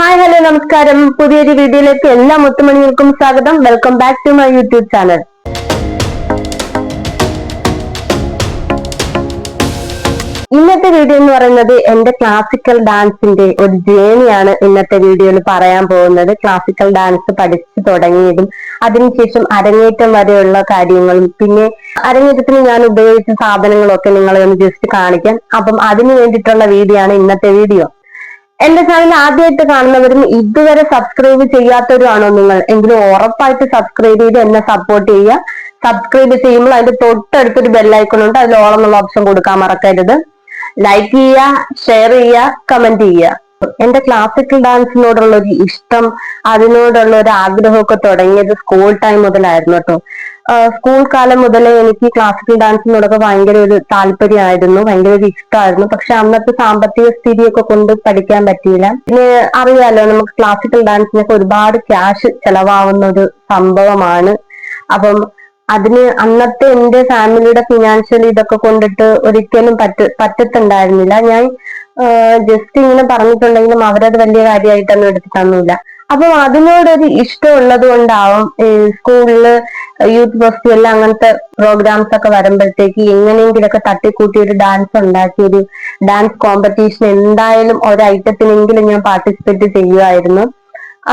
Hi hello നമസ്കാരം. പുതിയൊരു വീഡിയോയിലേക്ക് എല്ലാ മുത്തുമണികൾക്കും സ്വാഗതം. Welcome back to my YouTube channel. ഇന്നത്തെ വീഡിയോ എന്ന് പറയുന്നത് എന്റെ ക്ലാസിക്കൽ ഡാൻസിന്റെ ഒരു ജേണിയാണ് ഇന്നത്തെ വീഡിയോയിൽ പറയാൻ പോകുന്നത്. ക്ലാസിക്കൽ ഡാൻസ് പഠിച്ചു തുടങ്ങിയതും അതിനുശേഷം അരങ്ങേറ്റം വരെയുള്ള കാര്യങ്ങളും പിന്നെ അരങ്ങേറ്റത്തിന് ഞാൻ ഉപയോഗിച്ച സാധനങ്ങളൊക്കെ നിങ്ങളെ ഒന്ന് ജസ്റ്റ് കാണിക്കാം. അപ്പം അതിനു വേണ്ടിയിട്ടുള്ള വീഡിയോ ആണ് ഇന്നത്തെ വീഡിയോ. എന്റെ ചാനൽ ആദ്യമായിട്ട് കാണുന്നവരും ഇതുവരെ സബ്സ്ക്രൈബ് ചെയ്യാത്തവരുമാണോ നിങ്ങൾ എങ്കിലും ഉറപ്പായിട്ട് സബ്സ്ക്രൈബ് ചെയ്ത് എന്നെ സപ്പോർട്ട് ചെയ്യുക. സബ്സ്ക്രൈബ് ചെയ്യുമ്പോൾ അതിന്റെ തൊട്ടടുത്തൊരു ബെല്ലൈക്കൺ ഉണ്ട്, അതിൽ ഓൾ എന്നുള്ള ഓപ്ഷൻ കൊടുക്കാൻ മറക്കരുത്. ലൈക്ക് ചെയ്യുക, ഷെയർ ചെയ്യുക, കമന്റ് ചെയ്യുക. എന്റെ ക്ലാസിക്കൽ ഡാൻസിനോടുള്ള ഒരു ഇഷ്ടം, അതിനോടുള്ള ഒരു ആഗ്രഹമൊക്കെ തുടങ്ങിയത് സ്കൂൾ ടൈം മുതലായിരുന്നു കേട്ടോ. സ്കൂൾ കാലം മുതലേ എനിക്ക് ക്ലാസിക്കൽ ഡാൻസിനോടൊക്കെ ഭയങ്കര ഒരു താല്പര്യമായിരുന്നു, ഭയങ്കര ഒരു ഇഷ്ടമായിരുന്നു. പക്ഷെ അന്നത്തെ സാമ്പത്തിക സ്ഥിതിയൊക്കെ കൊണ്ട് പഠിക്കാൻ പറ്റിയില്ല. പിന്നെ അറിയാലോ, നമുക്ക് ക്ലാസിക്കൽ ഡാൻസിനൊക്കെ ഒരുപാട് ക്യാഷ് ചെലവാവുന്ന ഒരു സംഭവമാണ്. അപ്പം അതിന് അന്നത്തെ എന്റെ ഫാമിലിയുടെ ഫിനാൻഷ്യൽ ഇതൊക്കെ കൊണ്ടിട്ട് ഒരിക്കലും പറ്റത്തുണ്ടായിരുന്നില്ല. ഞാൻ ജസ്റ്റ് ഇങ്ങനെ പറഞ്ഞിട്ടുണ്ടെങ്കിലും അവരത് വലിയ കാര്യമായിട്ടൊന്നും എടുത്തിട്ടൊന്നുമില്ല. അപ്പം അതിനോടൊരു ഇഷ്ടമുള്ളത് കൊണ്ടാവും സ്കൂളില് യൂത്ത് ഫെസ്റ്റിവൽ അങ്ങനത്തെ പ്രോഗ്രാംസ് ഒക്കെ വരുമ്പോഴത്തേക്ക് എങ്ങനെയെങ്കിലൊക്കെ തട്ടിക്കൂട്ടി ഒരു ഡാൻസ് ഉണ്ടാക്കി ഒരു ഡാൻസ് കോമ്പറ്റീഷൻ എന്തായാലും ഒരു ഐറ്റത്തിനെങ്കിലും ഞാൻ പാർട്ടിസിപ്പേറ്റ് ചെയ്യുമായിരുന്നു.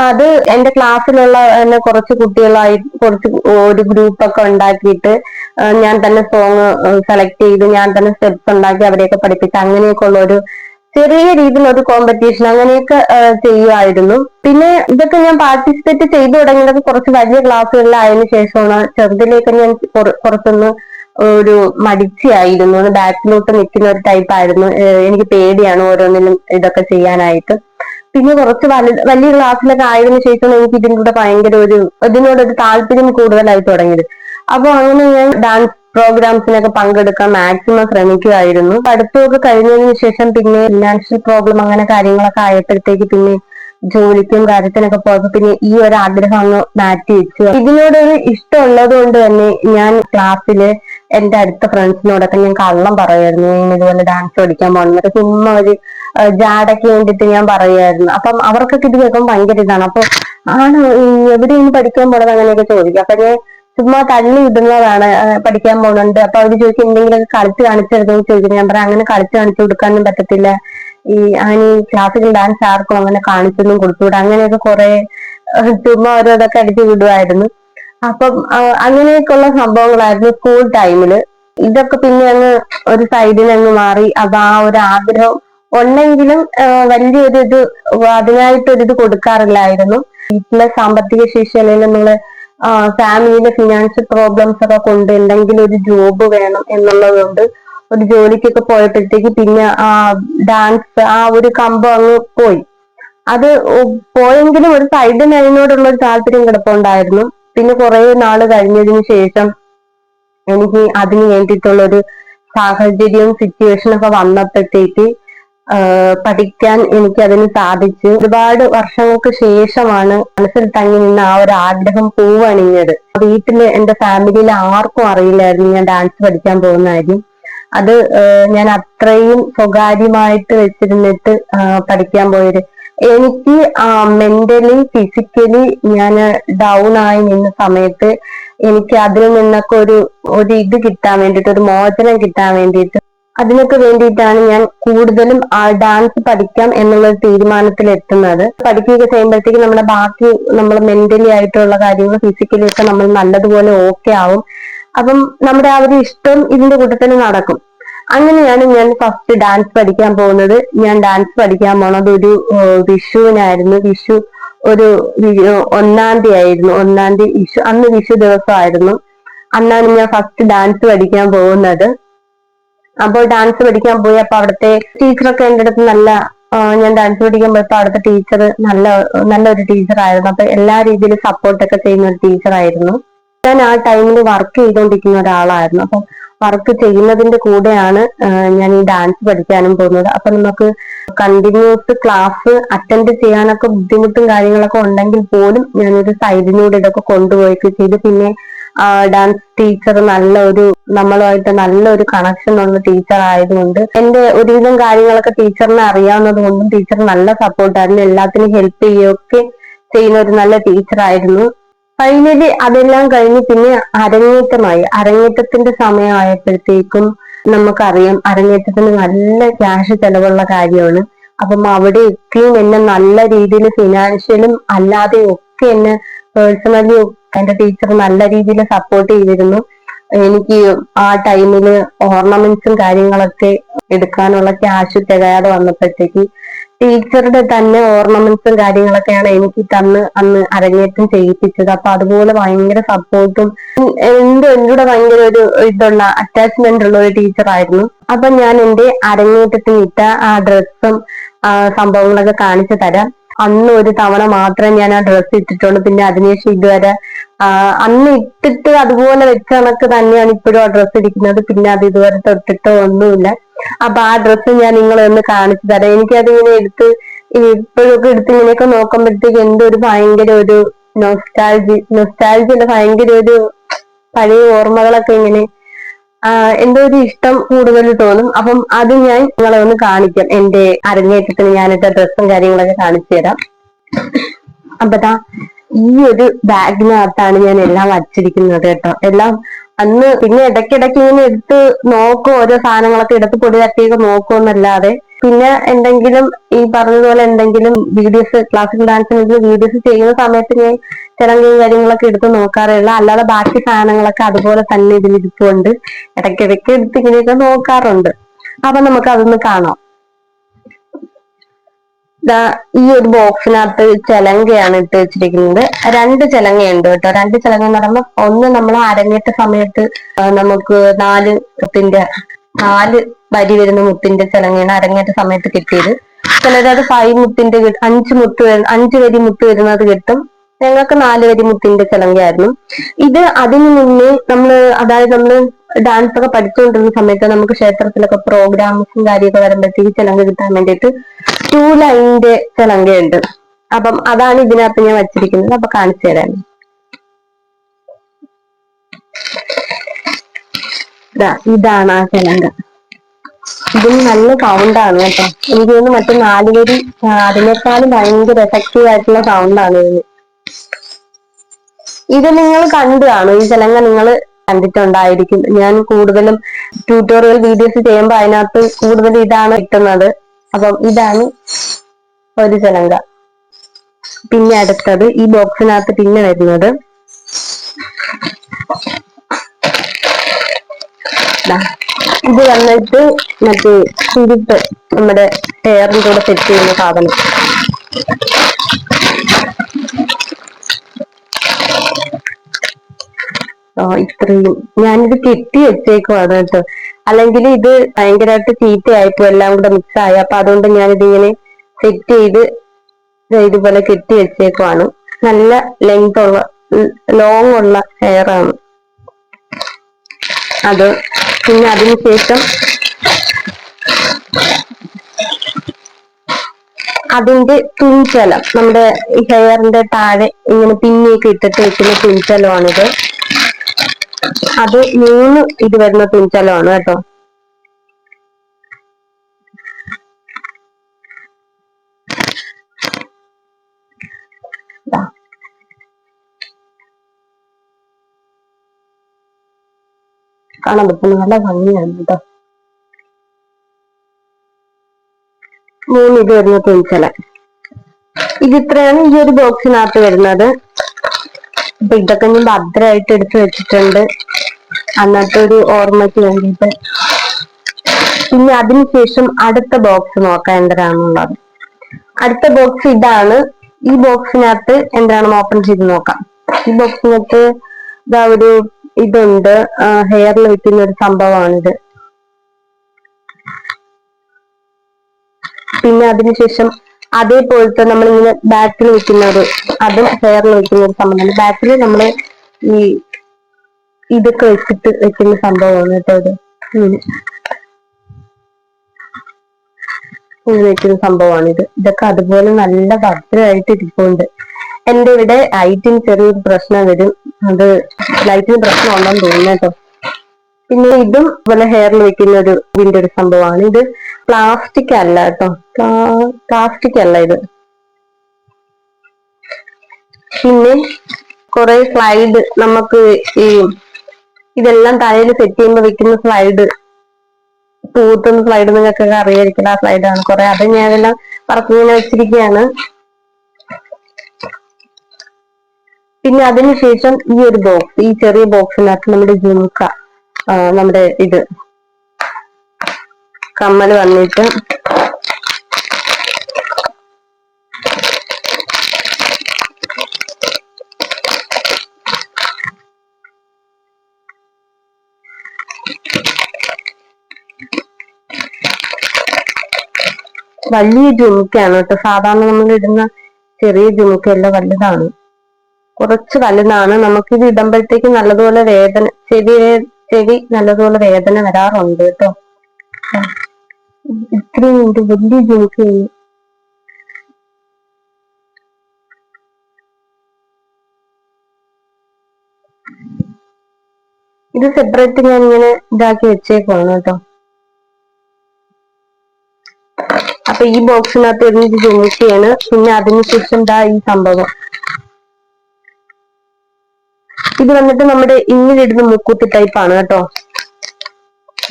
അത് എന്റെ ക്ലാസ്സിലുള്ള തന്നെ കുറച്ച് കുട്ടികളായി ഒരു ഗ്രൂപ്പ് ഒക്കെ ഉണ്ടാക്കിയിട്ട് ഞാൻ തന്നെ സോങ് സെലക്ട് ചെയ്ത് ഞാൻ തന്നെ സ്റ്റെപ്സ് ഉണ്ടാക്കി അവരെയൊക്കെ പഠിപ്പിച്ച് അങ്ങനെയൊക്കെ ഉള്ള ഒരു ചെറിയ രീതിയിൽ ഒരു കോമ്പറ്റീഷൻ അങ്ങനെയൊക്കെ ചെയ്യുമായിരുന്നു. പിന്നെ ഇതൊക്കെ ഞാൻ പാർട്ടിസിപ്പേറ്റ് ചെയ്തു തുടങ്ങിയത് കുറച്ച് വലിയ ക്ലാസ്സുകളിലായതിനു ശേഷമാണ്. ചെറുതിലേക്ക് ഞാൻ കുറച്ചൊന്ന് ഒരു മടിച്ചിയായിരുന്നു, ബാക്കിലോട്ട് നിൽക്കുന്ന ഒരു ടൈപ്പ് ആയിരുന്നു. എനിക്ക് പേടിയാണ് ഓരോന്നിനും ഇതൊക്കെ ചെയ്യാനായിട്ട്. പിന്നെ കുറച്ച് വലിയ ക്ലാസ്സിലൊക്കെ ആയതിനു ശേഷം എനിക്ക് ഇതിനോട് ഭയങ്കര ഇതിനോടൊരു താല്പര്യം കൂടുതലായി തുടങ്ങിയത്. അപ്പൊ അങ്ങനെ ഞാൻ ഡാൻസ് പ്രോഗ്രാംസിനൊക്കെ പങ്കെടുക്കാൻ മാക്സിമം ശ്രമിക്കുമായിരുന്നു. പഠിത്തമൊക്കെ കഴിഞ്ഞതിന് ശേഷം പിന്നെ ഫിനാൻഷ്യൽ പ്രോബ്ലം അങ്ങനെ കാര്യങ്ങളൊക്കെ ആയപ്പോഴത്തേക്ക് പിന്നെ ജോലിക്കും കാര്യത്തിനൊക്കെ പോയപ്പോ പിന്നെ ഈ ഒരു ആഗ്രഹം അങ്ങ് മാറ്റി വെച്ചു. ഇതിനോടൊരു ഇഷ്ടമുള്ളത് കൊണ്ട് തന്നെ ഞാൻ ക്ലാസ്സില് എന്റെ അടുത്ത ഫ്രണ്ട്സിനോടൊക്കെ ഞാൻ കള്ളം പറയുമായിരുന്നു, ഞാൻ ഇതുപോലെ ഡാൻസ് പഠിക്കാൻ പോകുന്നത്. ചുമ്മാ ഒരു ജാടയ്ക്ക് വേണ്ടിയിട്ട് ഞാൻ പറയുമായിരുന്നു. അപ്പം അവർക്കൊക്കെ ഇത് കേൾക്കുമ്പോൾ ഭയങ്കര ഇതാണ്. അപ്പൊ ആണ് എവിടെയാണ് പഠിക്കാൻ പോണത് അങ്ങനെയൊക്കെ ചോദിക്കും. അപ്പൊ ഞാൻ ചുമ്മാ തള്ളി ഇടുന്നതാണ്, പഠിക്കാൻ പോകുന്നുണ്ട്. അപ്പൊ അവര് ചോദിക്കും എന്തെങ്കിലുമൊക്കെ കളിച്ച് കാണിച്ചെടുത്തെന്ന് ചോദിക്കുന്നത്. ഞാൻ പറയാം അങ്ങനെ കളിച്ച് കാണിച്ചു കൊടുക്കാനും പറ്റത്തില്ല, അങ്ങനെ ഈ ക്ലാസിക്കൽ ഡാൻസ് ആർക്കും അങ്ങനെ കാണിച്ചൊന്നും കൊടുത്തുകൂടാ, അങ്ങനെയൊക്കെ കുറെ ചുമ്മാ ഓരോതൊക്കെ അടിച്ചു വിടുമായിരുന്നു. അപ്പം അങ്ങനെയൊക്കെയുള്ള സംഭവങ്ങളായിരുന്നു സ്കൂൾ ടൈമില്. ഇതൊക്കെ പിന്നെ അങ്ങ് ഒരു സൈഡിൽ അങ്ങ് മാറി. അത് ആ ഒരു ആഗ്രഹം ഉണ്ടെങ്കിലും വലിയൊരു അതിനായിട്ടൊരിത് കൊടുക്കാറില്ലായിരുന്നു. വീട്ടിലെ സാമ്പത്തിക ശേഷി അല്ലെങ്കിൽ നമ്മള് ഫാമിലിയിലെ ഫിനാൻഷ്യൽ പ്രോബ്ലംസ് ഒക്കെ കൊണ്ട് എന്തെങ്കിലും ഒരു ജോബ് വേണം എന്നുള്ളത് കൊണ്ട് ഒരു ജോലിക്കൊക്കെ പോയപ്പോഴത്തേക്ക് പിന്നെ ഡാൻസ് ആ ഒരു കമ്പം അങ്ങ് പോയി. അത് പോയെങ്കിലും ഒരു സൈഡിന് അതിനോടുള്ള ഒരു താല്പര്യം കിടപ്പുണ്ടായിരുന്നു. പിന്നെ കുറെ നാള് കഴിഞ്ഞതിന് ശേഷം എനിക്ക് അതിന് വേണ്ടിയിട്ടുള്ള ഒരു സാഹചര്യവും സിറ്റുവേഷനും ഒക്കെ വന്നപ്പോഴത്തേക്ക് പഠിക്കാൻ എനിക്ക് അതിന് സാധിച്ചു. ഒരുപാട് വർഷങ്ങൾക്ക് ശേഷമാണ് മനസ്സിൽ തങ്ങി നിന്ന് ആ ഒരു ആഗ്രഹം പൂവണിഞ്ഞത്. വീട്ടില് എന്റെ ഫാമിലിയിൽ ആർക്കും അറിയില്ലായിരുന്നു ഞാൻ ഡാൻസ് പഠിക്കാൻ പോകുന്ന കാര്യം. അത് ഞാൻ അത്രയും സ്വകാര്യമായിട്ട് വെച്ചിരുന്നിട്ട് പഠിക്കാൻ പോയത്. എനിക്ക് മെന്റലി ഫിസിക്കലി ഞാൻ ഡൗൺ ആയി നിന്ന സമയത്ത് എനിക്ക് അതിൽ നിന്നൊക്കെ ഒരു ഇത് കിട്ടാൻ വേണ്ടിയിട്ട്, ഒരു മോചനം കിട്ടാൻ വേണ്ടിയിട്ട്, അതിനൊക്കെ വേണ്ടിയിട്ടാണ് ഞാൻ കൂടുതലും ഡാൻസ് പഠിക്കാം എന്നുള്ള തീരുമാനത്തിൽ എത്തുന്നത്. പഠിക്കുകയൊക്കെ ചെയ്യുമ്പോഴത്തേക്ക് നമ്മുടെ ബാക്കി നമ്മൾ മെന്റലി ആയിട്ടുള്ള കാര്യങ്ങൾ ഫിസിക്കലി ഒക്കെ നമ്മൾ നല്ലതുപോലെ ഓക്കെ ആവും. അപ്പം നമ്മുടെ ആ ഒരു ഇഷ്ടം ഇതിന്റെ കൂട്ടത്തിൽ നടക്കും. അങ്ങനെയാണ് ഞാൻ ഫസ്റ്റ് ഡാൻസ് പഠിക്കാൻ പോകുന്നത്. ഞാൻ ഡാൻസ് പഠിക്കാൻ പോണത് ഒരു വിഷുവിനായിരുന്നു. വിഷു ഒരു 1-ാം തീയതി ആയിരുന്നു. 1-ാം തീയതി വിഷു, അന്ന് വിഷു ദിവസമായിരുന്നു. അന്നാണ് ഞാൻ ഫസ്റ്റ് ഡാൻസ് പഠിക്കാൻ പോകുന്നത്. അപ്പോൾ ഡാൻസ് പഠിക്കാൻ പോയി. അപ്പൊ അവിടുത്തെ ടീച്ചറൊക്കെ എൻ്റെ അടുത്ത് ഞാൻ ഡാൻസ് പഠിക്കാൻ പോയപ്പോ അവിടുത്തെ ടീച്ചർ നല്ലൊരു ടീച്ചറായിരുന്നു. അപ്പൊ എല്ലാ രീതിയിലും സപ്പോർട്ടൊക്കെ ചെയ്യുന്ന ഒരു ടീച്ചറായിരുന്നു. ഞാൻ ആ ടൈമിൽ വർക്ക് ചെയ്തുകൊണ്ടിരിക്കുന്ന ഒരാളായിരുന്നു. അപ്പൊ വർക്ക് ചെയ്യുന്നതിന്റെ കൂടെയാണ് ഞാൻ ഈ ഡാൻസ് പഠിക്കാനും പോകുന്നത്. അപ്പൊ നമുക്ക് കണ്ടിന്യൂസ് ക്ലാസ് അറ്റൻഡ് ചെയ്യാനൊക്കെ ബുദ്ധിമുട്ടും കാര്യങ്ങളൊക്കെ ഉണ്ടെങ്കിൽ പോലും ഞാനൊരു സൈഡിലൂടെ ഇതൊക്കെ കൊണ്ടുപോയൊക്കെ ചെയ്ത് പിന്നെ ഡാൻസ് ടീച്ചർ നമ്മളുമായിട്ട് നല്ലൊരു കണക്ഷൻ ഉള്ള ടീച്ചർ ആയതുകൊണ്ട് എന്റെ ഒരുവിധം കാര്യങ്ങളൊക്കെ ടീച്ചറിനെ അറിയാവുന്നത് കൊണ്ടും ടീച്ചർ നല്ല സപ്പോർട്ടായിരുന്നു, എല്ലാത്തിനും ഹെൽപ്പ് ചെയ്യുകയൊക്കെ ചെയ്യുന്ന ഒരു നല്ല ടീച്ചർ ആയിരുന്നു. ഫൈനലി അതെല്ലാം കഴിഞ്ഞ് പിന്നെ അരങ്ങേറ്റത്തിന്റെ സമയമായപ്പോഴത്തേക്കും നമുക്കറിയാം അരങ്ങേറ്റത്തിന് നല്ല ക്യാഷ് ചെലവുള്ള കാര്യമാണ്. അപ്പം അവിടെ ഒക്കെയും എന്നെ നല്ല രീതിയിൽ ഫിനാൻഷ്യലും അല്ലാതെയും ഒക്കെ എന്നെ പേഴ്സണലി എന്റെ ടീച്ചർ നല്ല രീതിയിൽ സപ്പോർട്ട് ചെയ്തിരുന്നു. എനിക്ക് ആ ടൈമില് ഓർണമെന്റ്സും കാര്യങ്ങളൊക്കെ എടുക്കാനുള്ള ക്യാഷ് തികയാതെ വന്നപ്പോഴത്തേക്ക് ടീച്ചറുടെ തന്നെ ഓർണമെന്റ്സും കാര്യങ്ങളൊക്കെയാണ് എനിക്ക് തന്ന് അന്ന് അരങ്ങേറ്റം ചെയ്യിപ്പിച്ചത്. അപ്പൊ അതുപോലെ ഭയങ്കര സപ്പോർട്ടും എന്നോട് ഭയങ്കര ഒരു അറ്റാച്ച്മെന്റ് ഉള്ള ഒരു ടീച്ചറായിരുന്നു. അപ്പൊ ഞാൻ എന്റെ അരങ്ങേറ്റത്തിന് ഇട്ട ആ ഡ്രസ്സും സംഭവങ്ങളൊക്കെ കാണിച്ചു തരാം. അന്ന് ഒരു തവണ മാത്രമേ ഞാൻ ആ ഡ്രസ്സ് ഇട്ടിട്ടുള്ളൂ, പിന്നെ അതിനുശേഷം ഇതുവരെ അന്ന് ഇട്ടിട്ട് അതുപോലെ വെച്ച കണക്ക് തന്നെയാണ് ഇപ്പോഴും ആ ഡ്രസ്സ് ഇരിക്കുന്നത്. പിന്നെ അത് ഇതുവരെ തൊട്ടിട്ടോ ഒന്നുമില്ല. അപ്പൊ ആ ഡ്രസ്സ് ഞാൻ നിങ്ങളെ ഒന്ന് കാണിച്ചു തരാം. എനിക്കതിങ്ങനെ ഇപ്പോഴൊക്കെ എടുത്ത് ഇങ്ങനെയൊക്കെ നോക്കുമ്പോഴത്തേക്ക് എന്തോ ഒരു ഭയങ്കര ഒരു നൊസ്റ്റാൾജിയല്ല, ഭയങ്കര ഒരു പഴയ ഓർമ്മകളൊക്കെ ഇങ്ങനെ എന്തോ ഒരു ഇഷ്ടം കൂടുതൽ തോന്നും. അപ്പം അത് ഞാൻ നിങ്ങളെ ഒന്ന് കാണിക്കാം. എന്റെ അരങ്ങേറ്റത്തിന് ഞാനിട്ട ഡ്രസ്സും കാര്യങ്ങളൊക്കെ കാണിച്ചു തരാം. അപ്പതാ ഈ ഒരു ബാഗിനകത്താണ് ഞാൻ എല്ലാം വച്ചിരിക്കുന്നത് കേട്ടോ. എല്ലാം അന്ന് പിന്നെ ഇടയ്ക്കിടയ്ക്ക് ഇങ്ങനെ എടുത്ത് നോക്കും, ഓരോ സാധനങ്ങളൊക്കെ എടുത്ത് പൊടി തട്ടിയൊക്കെ നോക്കുമെന്നല്ലാതെ പിന്നെ എന്തെങ്കിലും ഈ പറഞ്ഞതുപോലെ എന്തെങ്കിലും ക്ലാസിക്കൽ ഡാൻസിന് വീഡിയോസ് ചെയ്യുന്ന സമയത്ത് ഞാൻ ചിലങ്കും കാര്യങ്ങളൊക്കെ എടുത്ത് നോക്കാറുള്ള, അല്ലാതെ ബാക്കി സാധനങ്ങളൊക്കെ അതുപോലെ തന്നെ ഇതിലിരിപ്പുണ്ട്. ഇടയ്ക്കിടയ്ക്ക് എടുത്ത് ഇങ്ങനെയൊക്കെ നോക്കാറുണ്ട്. അപ്പൊ നമുക്ക് അതൊന്ന് കാണാം. ഈ ഒരു ബോക്സിനകത്ത് ചിലങ്കയാണ് ഇട്ട് വെച്ചിരിക്കുന്നത്. 2 ചിലങ്കയുണ്ട് കേട്ടോ. 2 ചിലങ്ക എന്ന് പറയുമ്പോൾ ഒന്ന് നമ്മൾ അരങ്ങേറ്റ സമയത്ത് നമുക്ക് 4 വരി വരുന്ന മുത്തിന്റെ ചിലങ്കയാണ് അരങ്ങേറ്റ സമയത്ത് കിട്ടിയത്. ചിലരത് 5 വരി മുത്ത് വരുന്നത് കിട്ടും. ഞങ്ങൾക്ക് 4 വരി മുത്തിന്റെ ചിലങ്കയായിരുന്നു ഇത്. അതിനു മുന്നേ നമ്മള് ഡാൻസ് ഒക്കെ പഠിച്ചുകൊണ്ടിരുന്ന സമയത്ത് നമുക്ക് ക്ഷേത്രത്തിലൊക്കെ പ്രോഗ്രാംസും കാര്യമൊക്കെ വരുമ്പോഴത്തേക്ക് ചിലങ്ക കിട്ടാൻ വേണ്ടിയിട്ട് 2 ലൈനിന്റെ ചിലങ്കയുണ്ട്. അപ്പം അതാണ് ഇതിനകത്ത് ഞാൻ വച്ചിരിക്കുന്നത്. അപ്പൊ കാണിച്ചു തരാം. ഇതാണ് ആ ചിലങ്ക. ഇതിന് നല്ല സൗണ്ടാണ് കേട്ടോ. എനിക്ക് തോന്നുന്നു മറ്റേ 4 വരി അതിനേക്കാളും ഭയങ്കര എഫക്റ്റീവ് ആയിട്ടുള്ള സൗണ്ടാണ് ഇതിന്. ഇത് നിങ്ങൾ കണ്ടു കാണും. ഈ ചിലങ്ക നിങ്ങൾ കണ്ടിട്ടുണ്ടായിരിക്കും. ഞാൻ കൂടുതലും ട്യൂട്ടോറിയൽ വീഡിയോസ് ചെയ്യുമ്പോൾ അതിനകത്ത് കൂടുതൽ ഇതാണ് കിട്ടുന്നത്. അപ്പം ഇതാണ് ഒരു ചിലങ്ക. പിന്നെ അടുത്തത് ഈ ബോക്സിനകത്ത് പിന്നെ വരുന്നത് ഇത് വന്നിട്ട് മറ്റേ ചുരുട്ട് നമ്മുടെ ഹെയറിന്റെ കൂടെ സെറ്റ് ചെയ്യുന്ന സാധനം. ഇത്രയും ഞാനിത് കെട്ടി വെച്ചേക്കുവാണ് കേട്ടോ. അല്ലെങ്കിൽ ഇത് ഭയങ്കരമായിട്ട് ചീത്തയായിപ്പോ എല്ലാം കൂടെ മിക്സ് ആയി. അപ്പൊ അതുകൊണ്ട് ഞാനിതിങ്ങനെ സെറ്റ് ചെയ്ത് ഇതുപോലെ കെട്ടി വെച്ചേക്കുവാണ്. നല്ല ലോങ് ഉള്ള ഹെയർ ആണ് അത്. പിന്നെ അതിനുശേഷം അതിന്റെ തുഞ്ചലം, നമ്മുടെ ഹെയറിന്റെ താഴെ ഇങ്ങനെ പിന്നിയൊക്കെ ഇട്ടിട്ട് വെക്കുന്ന തുഞ്ചലമാണിത്. അത് 3 ഇത് വരുന്ന തുഞ്ചലമാണ് കേട്ടോ. കാണാൻ പറ്റുന്ന നല്ല ഭംഗിയാണ് കേട്ടോ. 3 ഇത് വരുന്ന തുഞ്ചല. ഇത് ഇത്രയാണ് ഈ ഒരു ബോക്സിനകത്ത് വരുന്നത്. അപ്പൊ ഇതൊക്കെ ഞാൻ ഭദ്രമായിട്ട് എടുത്തു വെച്ചിട്ടുണ്ട് അന്നത്തെ ഒരു ഓർമ്മയ്ക്ക് വേണ്ടിയിട്ട്. പിന്നെ അതിനുശേഷം അടുത്ത ബോക്സ് നോക്കാം എന്തിനാണുള്ളത്. അടുത്ത ബോക്സ് ഇതാണ്. ഈ ബോക്സിനകത്ത് എന്താണെന്ന് ഓപ്പൺ ചെയ്ത് നോക്കാം. ഈ ബോക്സിനകത്ത് ഒരു ഇതുണ്ട്, ഹെയറിൽ വെക്കുന്ന ഒരു സംഭവമാണിത്. പിന്നെ അതിനുശേഷം അതേപോലത്തെ നമ്മളിങ്ങനെ ബാക്കിൽ വെക്കുന്നത്, അതും ഹെയറിൽ വെക്കുന്ന ഒരു സംഭവമാണ്. ബാക്കിൽ നമ്മള് ഈ ഇതൊക്കെ വെച്ചിട്ട് വെക്കുന്ന സംഭവമാണ് കേട്ടോ. ഇത് ഇങ്ങനെ വെക്കുന്ന സംഭവമാണിത്. ഇതൊക്കെ അതുപോലെ നല്ല ഭദ്രമായിട്ട് ഇരിപ്പുണ്ട്. എന്റെ ഇവിടെ ലൈറ്റിന് ചെറിയൊരു പ്രശ്നം വരും. അത് ലൈറ്റിന് പ്രശ്നം ഉണ്ടെന്ന് തോന്നുന്നു കേട്ടോ. പിന്നെ ഇതും പോലെ ഹെയറിൽ വെക്കുന്ന ഒരു ഇതിന്റെ ഒരു സംഭവമാണ്. ഇത് പ്ലാസ്റ്റിക് അല്ല കേട്ടോ, പ്ലാസ്റ്റിക് അല്ല ഇത്. പിന്നെ കുറെ സ്ലൈഡ്, നമുക്ക് ഈ ഇതെല്ലാം തലയിൽ സെറ്റ് ചെയ്യുമ്പോൾ വെക്കുന്ന സ്ലൈഡ്, പൂത്തുന്ന സ്ലൈഡ് നിങ്ങൾക്കൊക്കെ അറിയായിരിക്കില്ല. ആ സ്ലൈഡാണ് കുറെ. അത് ഞാനെല്ലാം പറക്കിങ്ങനെ വെച്ചിരിക്കുകയാണ്. പിന്നെ അതിനുശേഷം ഈ ഒരു ബോക്സ്, ഈ ചെറിയ ബോക്സിനകത്ത് നമ്മുടെ ജുംക്ക, നമ്മുടെ ഇത് കമ്മൽ വന്നിട്ട് വലിയ ജുമുക്കയാണ് കേട്ടോ. സാധാരണ നമ്മൾ ഇടുന്ന ചെറിയ ജുമുക്കയല്ല, വലുതാണ്, കുറച്ച് വലുതാണ്. നമുക്കിത് ഇടുമ്പോഴത്തേക്ക് നല്ലതുപോലെ വേദന, ചെവി നല്ലതുപോലെ വേദന വരാറുണ്ട് കേട്ടോ. ഇത്രയും ഉണ്ട്, വലിയ ജുമുക്കയാണ്. ഇത് സെപ്പറേറ്റ് ഞാൻ ഇങ്ങനെ ഇതാക്കി വെച്ചേക്കുവാണ് കേട്ടോ. അപ്പൊ ഈ ബോക്സിനകത്ത് വരുന്നത് ജുമുക്കയാണ്. പിന്നെ അതിനുശേഷം ദാ ഈ സംഭവം, ഇത് വന്നിട്ട് നമ്മുടെ ഇങ്ങിലിടുന്ന മുക്കൂത്തി ടൈപ്പാണ് കേട്ടോ.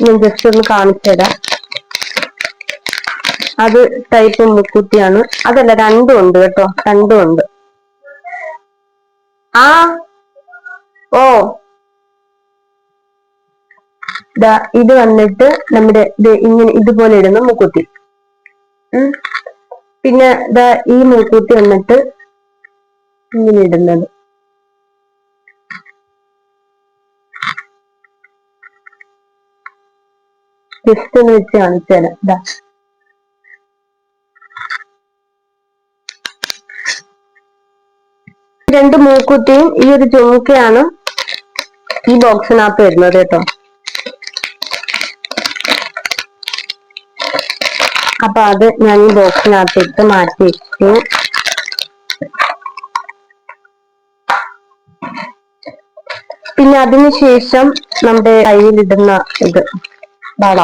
ഞാൻ ജസ്റ്റ് ഒന്ന് കാണിച്ചു തരാം. അത് ടൈപ്പ് മുക്കൂത്തിയാണ്. അതല്ല, രണ്ടും ഉണ്ട് കേട്ടോ, രണ്ടും ഉണ്ട്. ആ ഓ ഇത് വന്നിട്ട് നമ്മുടെ ഇങ്ങനെ ഇതുപോലെ ഇടുന്ന മുക്കൂത്തി. പിന്നെ ഈ മൂക്കൂത്തി വന്നിട്ട് ഇങ്ങനെ ഇടുന്നത്. ജസ്റ്റ് ഒന്ന് വെച്ച് കാണിച്ചു തരാം. രണ്ട് മൂക്കുത്തിയും ഈ ഒരു ചുമക്കയാണ് ഈ ബോക്സിനകത്ത് വരുന്നത് കേട്ടോ. അപ്പൊ അത് ഞാൻ ഈ ബോക്സിനകത്തിട്ട് മാറ്റി വെച്ചു. പിന്നെ അതിനുശേഷം നമ്മുടെ കയ്യിലിടുന്ന ഇത് വള,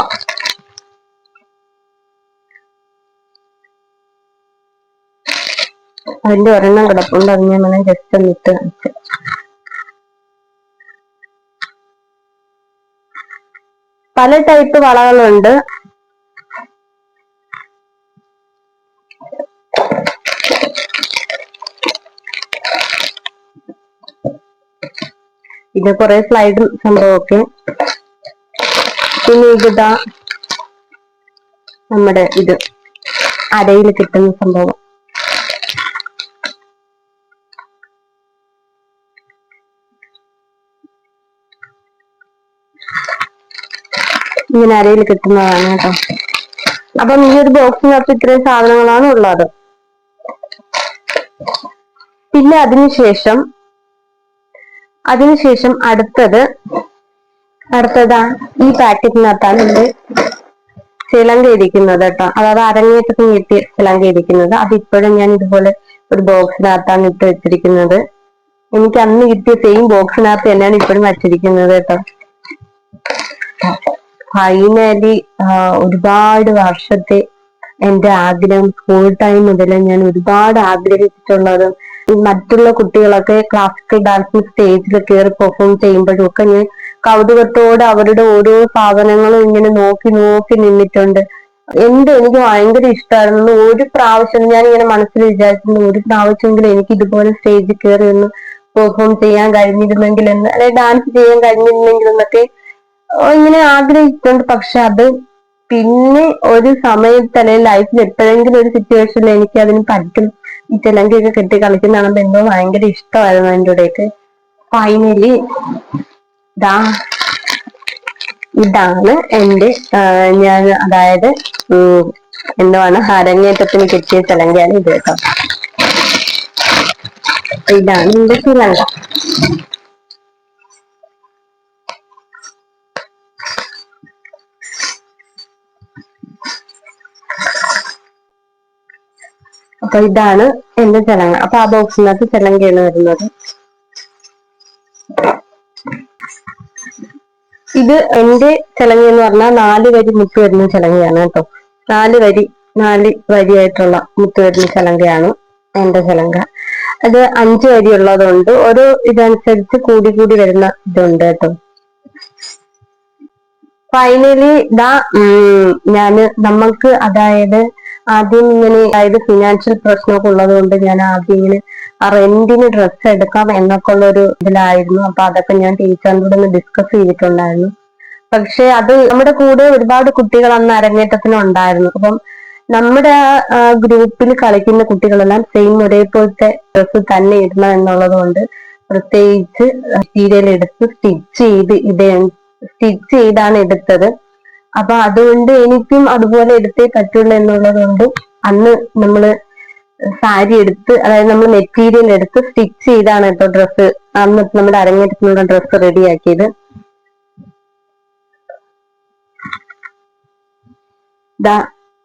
അതിന്റെ ഒരെണ്ണം കിടപ്പുണ്ട്. അത് ഞാൻ ജസ്റ്റ് ഒന്ന് ഇട്ട് കാണിച്ചു. പല ടൈപ്പ് വളകളുണ്ട്. പിന്നെ കുറെ സ്ലൈഡും സംഭവമൊക്കെ. പിന്നെ ഇതാ നമ്മുടെ ഇത് അരയിൽ കിട്ടുന്ന സംഭവം. ഇങ്ങനെ അരയിൽ കിട്ടുന്നതാണ് കേട്ടോ. അപ്പം ഈ ഒരു ബോക്സിനകത്ത് ഇത്രയും സാധനങ്ങളാണ് ഉള്ളത്. പിന്നെ അതിനുശേഷം അടുത്തതാ ഈ പാക്കറ്റിനകത്താണ് എന്റെ ചിലങ്ക ഇരിക്കുന്നത് കേട്ടോ. അതായത് അരങ്ങേറ്റത്തിന് കിട്ടിയ ചിലങ്ക ഇരിക്കുന്നത്. അതിപ്പോഴും ഞാൻ ഇതുപോലെ ഒരു ബോക്സിനകത്താണ് ഇട്ട് വെച്ചിരിക്കുന്നത്. എനിക്ക് അന്ന് കിട്ടിയ സെയിം ബോക്സിനകത്ത് തന്നെയാണ് ഇപ്പോഴും വച്ചിരിക്കുന്നത് കേട്ടോ. ഫൈനലി ഒരുപാട് വർഷത്തെ എന്റെ ആഗ്രഹം, സ്കൂൾ ടൈം മുതൽ ഞാൻ ഒരുപാട് ആഗ്രഹിച്ചിട്ടുള്ളത്, മറ്റുള്ള കുട്ടികളൊക്കെ ക്ലാസിക്കൽ ഡാൻസ് സ്റ്റേജിൽ കയറി പെർഫോം ചെയ്യുമ്പോഴും ഒക്കെ ഞാൻ കൗതുകത്തോടെ അവരുടെ ഓരോ സാധനങ്ങളും ഇങ്ങനെ നോക്കി നോക്കി നിന്നിട്ടുണ്ട്. എനിക്ക് ഭയങ്കര ഇഷ്ടമായിരുന്നു. ഒരു പ്രാവശ്യം ഞാൻ ഇങ്ങനെ മനസ്സിൽ വിചാരിച്ചിരുന്നു, ഒരു പ്രാവശ്യമെങ്കിലും എനിക്ക് ഇതുപോലെ സ്റ്റേജിൽ കയറി ഒന്ന് പെർഫോം ചെയ്യാൻ കഴിഞ്ഞിരുന്നെങ്കിൽ എന്ന്, അല്ലെ ഡാൻസ് ചെയ്യാൻ കഴിഞ്ഞിരുന്നെങ്കിൽ എന്നൊക്കെ ഇങ്ങനെ ആഗ്രഹിച്ചിട്ടുണ്ട്. പക്ഷെ അത് പിന്നെ ഒരു സമയത്ത് അല്ലെങ്കിൽ ലൈഫിൽ എപ്പോഴെങ്കിലും ഒരു സിറ്റുവേഷനിൽ എനിക്ക് അതിന് പറ്റും. ഈ ചിലങ്കയൊക്കെ കെട്ടി കളിക്കുന്ന കാണുമ്പോ എന്തോ ഭയങ്കര ഇഷ്ടമായിരുന്നു അതിൻ്റെ കൂടെയൊക്കെ. ഫൈനലി ഇതാണ് എന്റെ ഞാൻ അതായത് എന്താണ് അരങ്ങേറ്റത്തിന് കിട്ടിയ ചിലങ്കയാണ് ഇത് കേട്ടോ. ഇതാണ് എന്റെ ചിലങ്ക. അപ്പൊ ഇതാണ് എന്റെ ചലങ്ക. അപ്പൊ ആ ബോക്സിനകത്ത് ചലങ്കയാണ് വരുന്നത്. ഇത് എന്റെ ചലങ്ക എന്ന് പറഞ്ഞാൽ 4 വരി മുത്ത് വരുന്ന ചലങ്കയാണ് കേട്ടോ. 4 വരിയായിട്ടുള്ള മുത്ത് വരുന്ന ചലങ്കയാണ് എന്റെ ചലങ്ക. അത് 5 വരി ഉള്ളതുകൊണ്ട് ഓരോ ഇതനുസരിച്ച് കൂടി കൂടി വരുന്ന ഇതുണ്ട് കേട്ടോ. ഫൈനലി നമ്മൾക്ക് അതായത് ആദ്യം ഇങ്ങനെ ഫിനാൻഷ്യൽ പ്രശ്നമൊക്കെ ഉള്ളത് കൊണ്ട് ഞാൻ ആദ്യം ഇങ്ങനെ റെന്റിന് ഡ്രസ്സ് എടുക്കാം എന്നൊക്കെ ഉള്ള ഒരു ഇതിലായിരുന്നു. അപ്പൊ അതൊക്കെ ഞാൻ ടീച്ചറിനോട് ഒന്ന് ഡിസ്കസ് ചെയ്തിട്ടുണ്ടായിരുന്നു. പക്ഷെ അത് നമ്മുടെ കൂടെ ഒരുപാട് കുട്ടികൾ അന്ന് അരങ്ങേറ്റത്തിന് ഉണ്ടായിരുന്നു. അപ്പം നമ്മുടെ ഗ്രൂപ്പിൽ കളിക്കുന്ന കുട്ടികളെല്ലാം സെയിം ഒരേപോലത്തെ ഡ്രസ്സ് തന്നെ ഇടണം എന്നുള്ളത് കൊണ്ട് പ്രത്യേകിച്ച് മെറ്റീരിയൽ എടുത്ത് സ്റ്റിച്ച് ചെയ്താണ് എടുത്തത്. അപ്പൊ അതുകൊണ്ട് എനിക്കും അതുപോലെ എടുത്തേ പറ്റുള്ളൂ എന്നുള്ളത് കൊണ്ട് അന്ന് നമ്മള് സാരി എടുത്ത്, അതായത് നമ്മൾ മെറ്റീരിയൽ എടുത്ത് സ്റ്റിച്ച് ചെയ്താണ് കേട്ടോ ഡ്രസ്സ് അന്ന് നമ്മുടെ അരങ്ങേറ്റത്തിനുള്ള ഡ്രസ്സ് റെഡിയാക്കിയത്.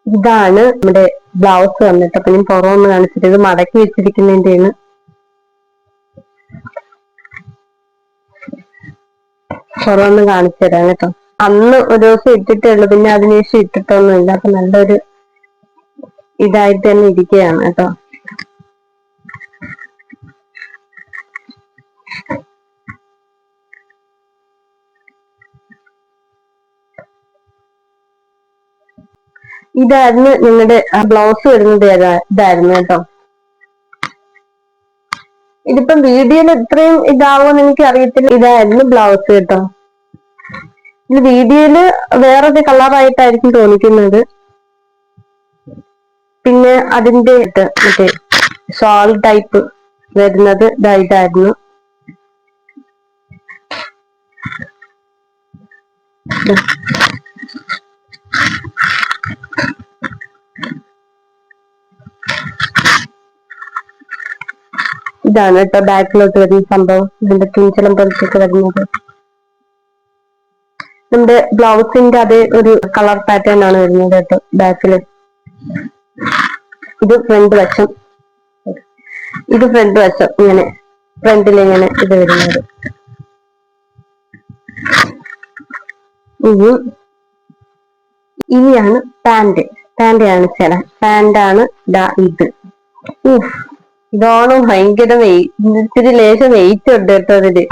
ഇതാണ് നമ്മുടെ ബ്ലൗസ് വന്നിട്ട്. അപ്പൊ ഞാൻ പുറമൊന്ന് കാണിച്ചിട്ട് ഇത് മടക്കി വെച്ചിരിക്കുന്നതിന്റെയാണ്. പുറമൊന്ന് കാണിച്ചു തരാം കേട്ടോ. അന്ന് ഒരു ദിവസം ഇട്ടിട്ടേ ഉള്ളൂ, പിന്നെ അതിനുശേഷം ഇട്ടിട്ടൊന്നുമില്ല. അപ്പൊ നല്ലൊരു ഇതായിട്ട് തന്നെ ഇരിക്കുകയാണ് കേട്ടോ. ഇതായിരുന്നു നിങ്ങളുടെ ബ്ലൗസ് വരുന്നത്. ഇതായിരുന്നു കേട്ടോ. ഇതിപ്പം വീഡിയോയിൽ ഇത്രയും ഇതാവുമെന്ന് എനിക്ക് അറിയത്തില്ല. ഇതായിരുന്നു ബ്ലൗസ് കേട്ടോ. ഇത് വീഡിയോയില് വേറൊരു കളറായിട്ടായിരിക്കും തോന്നിക്കുന്നത്. പിന്നെ അതിന്റെ മറ്റേ ഷോൾ ടൈപ്പ് വരുന്നത് ഇതായിരുന്നു. ഇതാണ് കേട്ടോ ബാക്കിലോട്ട് വരുന്ന സംഭവം. ഇതിന്റെ തുഞ്ചലം പോലത്തൊക്കെ വരുന്നത് നമ്മുടെ ബ്ലൗസിന്റെ അതേ ഒരു കളർ പാറ്റേൺ ആണ് വരുന്നത് കേട്ടോ ബാക്കില്. ഇത് ഫ്രണ്ട് വശം. ഇങ്ങനെ ഫ്രണ്ടിലിങ്ങനെ ഇത് വരുന്നത്. ഇനിയാണ് പാന്റ്. പാന്റാണ് ഇത്. ഇതാണ് ഭയങ്കര ഇത്തിരി ലേശം വെയിറ്റ് ഉണ്ട് കേട്ടോ ഇതില്.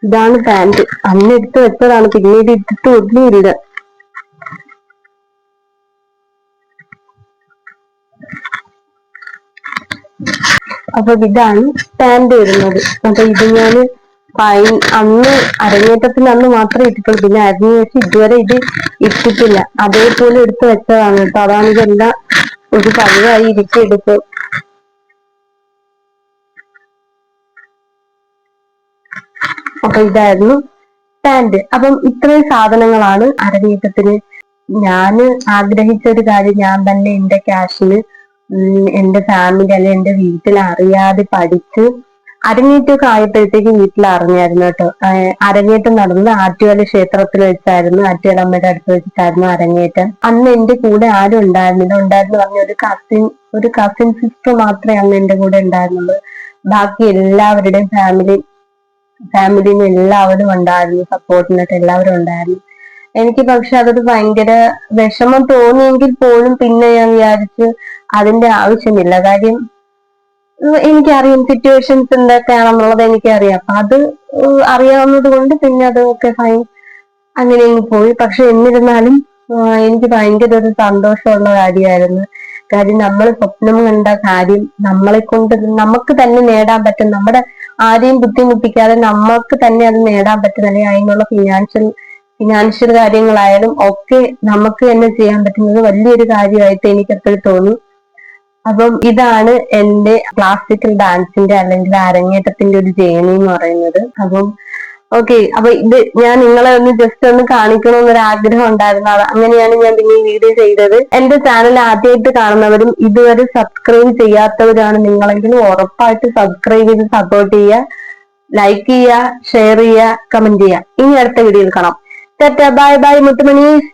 ഇതാണ് പാന്റ്. അന്ന് എടുത്ത് വെച്ചതാണ്, പിന്നീട് ഇട്ടിട്ട് ഒന്നുമില്ല. അപ്പൊ ഇതാണ് പാന്റ് വരുന്നത്. അപ്പൊ ഇത് ഞാന് അന്ന് അരങ്ങേറ്റത്തിന് അന്ന് മാത്രമേ ഇട്ടിട്ടുള്ളൂ. പിന്നെ അതിനുശേഷം ഇതുവരെ ഇത് ഇട്ടിട്ടില്ല. അതേപോലെ എടുത്ത് വെച്ചതാണ് കേട്ടോ. അതാണ് ഇതെല്ലാം ഒരു പഴയതായി ഇരിച്ചെടുത്ത്. അപ്പൊ ഇതായിരുന്നു പാന്റ്. അപ്പം ഇത്രയും സാധനങ്ങളാണ് അരങ്ങേറ്റത്തിന് ഞാൻ ആഗ്രഹിച്ച ഒരു കാര്യം. ഞാൻ തന്നെ എന്റെ ക്യാഷിന് എന്റെ ഫാമിലി അല്ലെ എന്റെ വീട്ടിൽ അറിയാതെ പഠിച്ച് അരങ്ങേറ്റമൊക്കെ ആയപ്പോഴത്തേക്ക് വീട്ടിൽ അറിഞ്ഞായിരുന്നു കേട്ടോ. അരങ്ങേറ്റം നടന്നത് ആറ്റുകാൽ ക്ഷേത്രത്തിൽ വെച്ചായിരുന്നു. ആറ്റുകാൽ അമ്മയുടെ അടുത്ത് വെച്ചിട്ടായിരുന്നു അരങ്ങേറ്റം. അന്ന് എന്റെ കൂടെ ആരും ഉണ്ടായിരുന്നില്ല. പറഞ്ഞ ഒരു കസിൻ സിസ്റ്റർ മാത്രമേ അന്ന് എന്റെ കൂടെ ഉണ്ടായിരുന്നുള്ളൂ. ബാക്കി എല്ലാവരുടെയും ഫാമിലിന്ന് എല്ലാവരും ഉണ്ടായിരുന്നു. സപ്പോർട്ടിനായിട്ട് എല്ലാവരും ഉണ്ടായിരുന്നു. എനിക്ക് പക്ഷെ അതൊരു ഭയങ്കര വിഷമം തോന്നിയെങ്കിൽ പോലും പിന്നെ ഞാൻ വിചാരിച്ചു അതിന്റെ ആവശ്യമില്ല. കാര്യം എനിക്കറിയാം സിറ്റുവേഷൻസ് എന്തൊക്കെയാണെന്നുള്ളത് എനിക്കറിയാം. അപ്പൊ അത് അറിയാവുന്നത് കൊണ്ട് പിന്നെ അതൊക്കെ ഫൈൻ അങ്ങനെ പോയി. പക്ഷെ എന്നിരുന്നാലും എനിക്ക് ഭയങ്കര ഒരു സന്തോഷമുള്ള കാര്യമായിരുന്നു. കാര്യം നമ്മൾ സ്വപ്നം കണ്ട കാര്യം നമുക്ക് തന്നെ നേടാൻ പറ്റും. നമ്മുടെ ആരെയും ബുദ്ധിമുട്ടിക്കാതെ നമുക്ക് തന്നെ അത് നേടാൻ പറ്റും. അല്ലെങ്കിൽ അതിനുള്ള ഫിനാൻഷ്യൽ കാര്യങ്ങളായാലും ഒക്കെ നമുക്ക് തന്നെ ചെയ്യാൻ പറ്റുന്നത് വലിയൊരു കാര്യമായിട്ട് എനിക്ക് എപ്പോഴും തോന്നി. അപ്പം ഇതാണ് എന്റെ ക്ലാസിക്കൽ ഡാൻസിന്റെ അല്ലെങ്കിൽ അരങ്ങേറ്റത്തിന്റെ ഒരു ജേണി എന്ന് പറയുന്നത്. അപ്പം ഓക്കെ, അപ്പൊ ഇത് ഞാൻ നിങ്ങളെ ഒന്ന് ജസ്റ്റ് ഒന്ന് കാണിക്കണമെന്നൊരു ആഗ്രഹം ഉണ്ടായിരുന്നു. അങ്ങനെയാണ് ഞാൻ പിന്നെ ഈ വീഡിയോ ചെയ്തത്. എന്റെ ചാനൽ ആദ്യമായിട്ട് കാണുന്നവരും ഇതുവരെ സബ്സ്ക്രൈബ് ചെയ്യാത്തവരാണ് നിങ്ങളെങ്കിലും ഉറപ്പായിട്ട് സബ്സ്ക്രൈബ് ചെയ്ത് സപ്പോർട്ട് ചെയ്യുക. ലൈക്ക് ചെയ്യുക, ഷെയർ ചെയ്യുക, കമന്റ് ചെയ്യുക. ഇനി അടുത്ത വീഡിയോയിൽ കാണാം. Bye bye മുത്തുമണീസ്.